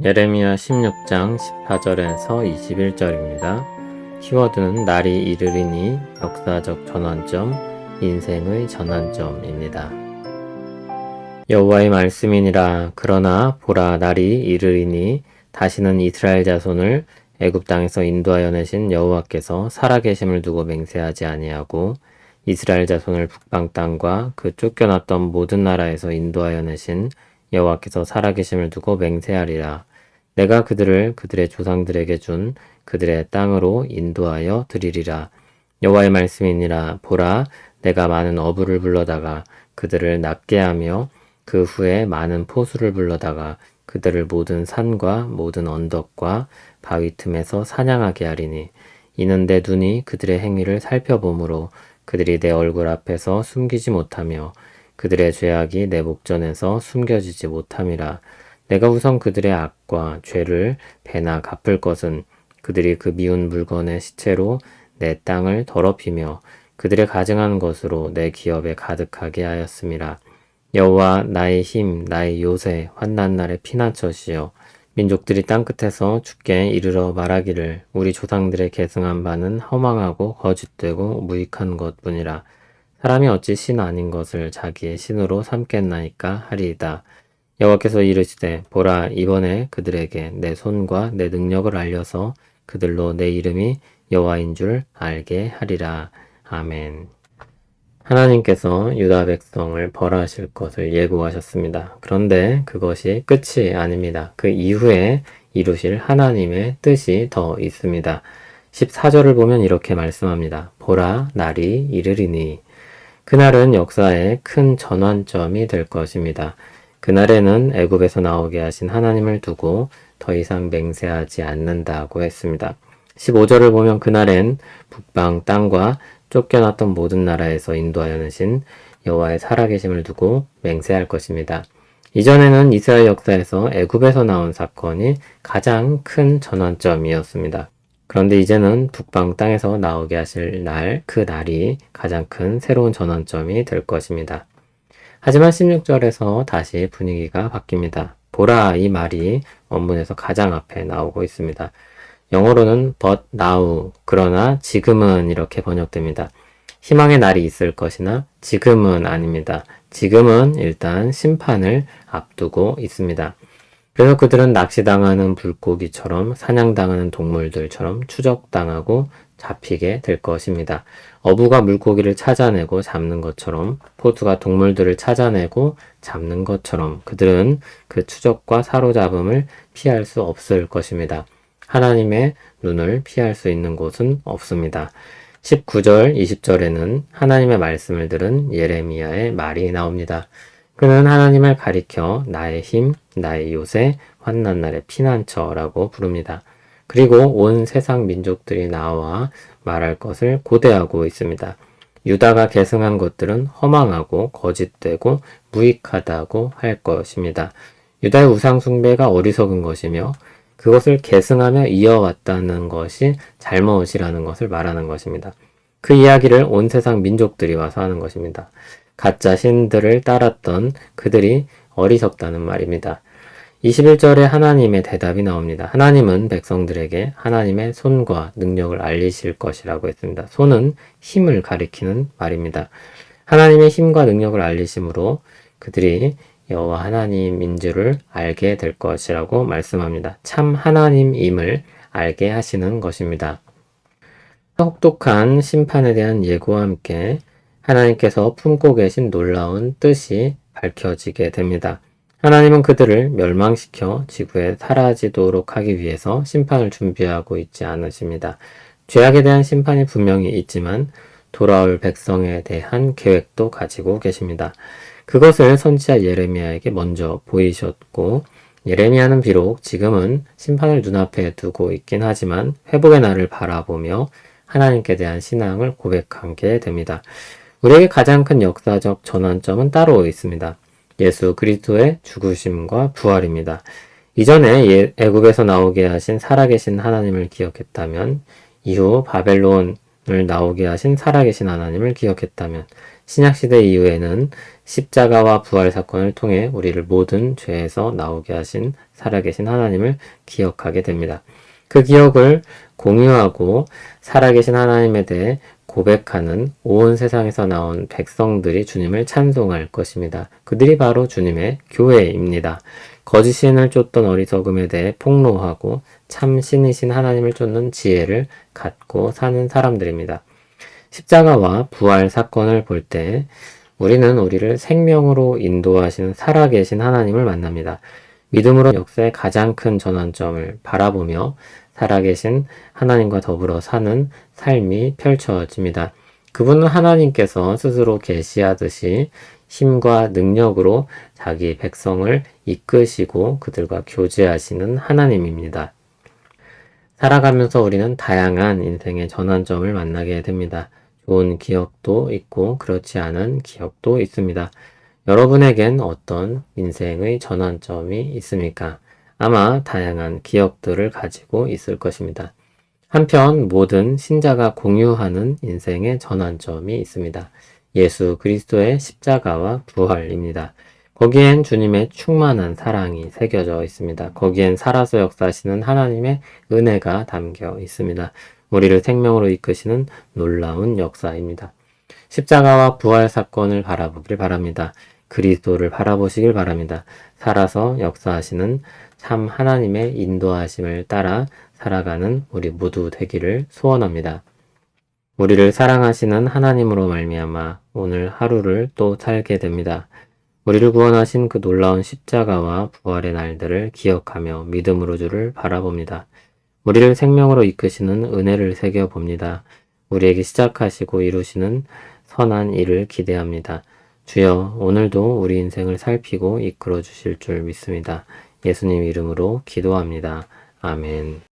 예레미야 16장 14절에서 21절입니다. 키워드는 날이 이르리니 역사적 전환점, 인생의 전환점입니다. 여호와의 말씀이니라. 그러나 보라, 날이 이르리니 다시는 이스라엘 자손을 애굽 땅에서 인도하여 내신 여호와께서 살아계심을 두고 맹세하지 아니하고 이스라엘 자손을 북방 땅과 그 쫓겨났던 모든 나라에서 인도하여 내신 여호와께서 살아계심을 두고 맹세하리라. 내가 그들을 그들의 조상들에게 준 그들의 땅으로 인도하여 드리리라. 여호와의 말씀이니라. 보라, 내가 많은 어부를 불러다가 그들을 낫게 하며 그 후에 많은 포수를 불러다가 그들을 모든 산과 모든 언덕과 바위 틈에서 사냥하게 하리니 이는 내 눈이 그들의 행위를 살펴보므로 그들이 내 얼굴 앞에서 숨기지 못하며 그들의 죄악이 내 목전에서 숨겨지지 못함이라. 내가 우선 그들의 악과 죄를 배나 갚을 것은 그들이 그 미운 물건의 시체로 내 땅을 더럽히며 그들의 가증한 것으로 내 기업에 가득하게 하였음이라. 여호와 나의 힘, 나의 요새, 환난 날의 피난처시여. 민족들이 땅끝에서 주께 이르러 말하기를 우리 조상들의 계승한 바는 허망하고 거짓되고 무익한 것뿐이라. 사람이 어찌 신 아닌 것을 자기의 신으로 삼겠나이까 하리이다. 여호와께서 이르시되 보라, 이번에 그들에게 내 손과 내 능력을 알려서 그들로 내 이름이 여호와인 줄 알게 하리라. 아멘. 하나님께서 유다 백성을 벌하실 것을 예고하셨습니다. 그런데 그것이 끝이 아닙니다. 그 이후에 이루실 하나님의 뜻이 더 있습니다. 14절을 보면 이렇게 말씀합니다. 보라, 날이 이르리니. 그날은 역사의 큰 전환점이 될 것입니다. 그날에는 애굽에서 나오게 하신 하나님을 두고 더 이상 맹세하지 않는다고 했습니다. 15절을 보면 그날엔 북방 땅과 쫓겨났던 모든 나라에서 인도하여 내신 여호와의 살아계심을 두고 맹세할 것입니다. 이전에는 이스라엘 역사에서 애굽에서 나온 사건이 가장 큰 전환점이었습니다. 그런데 이제는 북방 땅에서 나오게 하실 날, 그 날이 가장 큰 새로운 전환점이 될 것입니다. 하지만 16절에서 다시 분위기가 바뀝니다. 보라, 이 말이 원문에서 가장 앞에 나오고 있습니다. 영어로는 but now, 그러나 지금은 이렇게 번역됩니다. 희망의 날이 있을 것이나 지금은 아닙니다. 지금은 일단 심판을 앞두고 있습니다. 그래서 그들은 낚시당하는 물고기처럼 사냥당하는 동물들처럼 추적당하고 잡히게 될 것입니다. 어부가 물고기를 찾아내고 잡는 것처럼 포수가 동물들을 찾아내고 잡는 것처럼 그들은 그 추적과 사로잡음을 피할 수 없을 것입니다. 하나님의 눈을 피할 수 있는 곳은 없습니다. 19절, 20절에는 하나님의 말씀을 들은 예레미야의 말이 나옵니다. 그는 하나님을 가리켜 나의 힘, 나의 요새, 환난 날의 피난처라고 부릅니다. 그리고 온 세상 민족들이 나와 말할 것을 고대하고 있습니다. 유다가 계승한 것들은 허망하고 거짓되고 무익하다고 할 것입니다. 유다의 우상 숭배가 어리석은 것이며 그것을 계승하며 이어왔다는 것이 잘못이라는 것을 말하는 것입니다. 그 이야기를 온 세상 민족들이 와서 하는 것입니다. 가짜 신들을 따랐던 그들이 어리석다는 말입니다. 21절에 하나님의 대답이 나옵니다. 하나님은 백성들에게 하나님의 손과 능력을 알리실 것이라고 했습니다. 손은 힘을 가리키는 말입니다. 하나님의 힘과 능력을 알리심으로 그들이 여호와 하나님인 줄을 알게 될 것이라고 말씀합니다. 참 하나님임을 알게 하시는 것입니다. 혹독한 심판에 대한 예고와 함께 하나님께서 품고 계신 놀라운 뜻이 밝혀지게 됩니다. 하나님은 그들을 멸망시켜 지구에 사라지도록 하기 위해서 심판을 준비하고 있지 않으십니다. 죄악에 대한 심판이 분명히 있지만 돌아올 백성에 대한 계획도 가지고 계십니다. 그것을 선지자 예레미야에게 먼저 보이셨고 예레미야는 비록 지금은 심판을 눈앞에 두고 있긴 하지만 회복의 날을 바라보며 하나님께 대한 신앙을 고백하게 됩니다. 우리에게 가장 큰 역사적 전환점은 따로 있습니다. 예수 그리스도의 죽으심과 부활입니다. 이전에 애굽에서 나오게 하신 살아계신 하나님을 기억했다면 이후 바벨론을 나오게 하신 살아계신 하나님을 기억했다면 신약시대 이후에는 십자가와 부활 사건을 통해 우리를 모든 죄에서 나오게 하신 살아계신 하나님을 기억하게 됩니다. 그 기억을 공유하고 살아계신 하나님에 대해 고백하는 온 세상에서 나온 백성들이 주님을 찬송할 것입니다. 그들이 바로 주님의 교회입니다. 거짓 신을 쫓던 어리석음에 대해 폭로하고 참 신이신 하나님을 쫓는 지혜를 갖고 사는 사람들입니다. 십자가와 부활 사건을 볼 때 우리는 우리를 생명으로 인도하시는 살아계신 하나님을 만납니다. 믿음으로 역사의 가장 큰 전환점을 바라보며 살아계신 하나님과 더불어 사는 삶이 펼쳐집니다. 그분은 하나님께서 스스로 계시하듯이 힘과 능력으로 자기 백성을 이끄시고 그들과 교제하시는 하나님입니다. 살아가면서 우리는 다양한 인생의 전환점을 만나게 됩니다. 좋은 기억도 있고 그렇지 않은 기억도 있습니다. 여러분에겐 어떤 인생의 전환점이 있습니까? 아마 다양한 기억들을 가지고 있을 것입니다. 한편 모든 신자가 공유하는 인생의 전환점이 있습니다. 예수 그리스도의 십자가와 부활입니다. 거기엔 주님의 충만한 사랑이 새겨져 있습니다. 거기엔 살아서 역사하시는 하나님의 은혜가 담겨 있습니다. 우리를 생명으로 이끄시는 놀라운 역사입니다. 십자가와 부활 사건을 바라보길 바랍니다. 그리스도를 바라보시길 바랍니다. 살아서 역사하시는 참 하나님의 인도하심을 따라 살아가는 우리 모두 되기를 소원합니다. 우리를 사랑하시는 하나님으로 말미암아 오늘 하루를 또 살게 됩니다. 우리를 구원하신 그 놀라운 십자가와 부활의 날들을 기억하며 믿음으로 주를 바라봅니다. 우리를 생명으로 이끄시는 은혜를 새겨봅니다. 우리에게 시작하시고 이루시는 선한 일을 기대합니다. 주여, 오늘도 우리 인생을 살피고 이끌어 주실 줄 믿습니다. 예수님 이름으로 기도합니다. 아멘.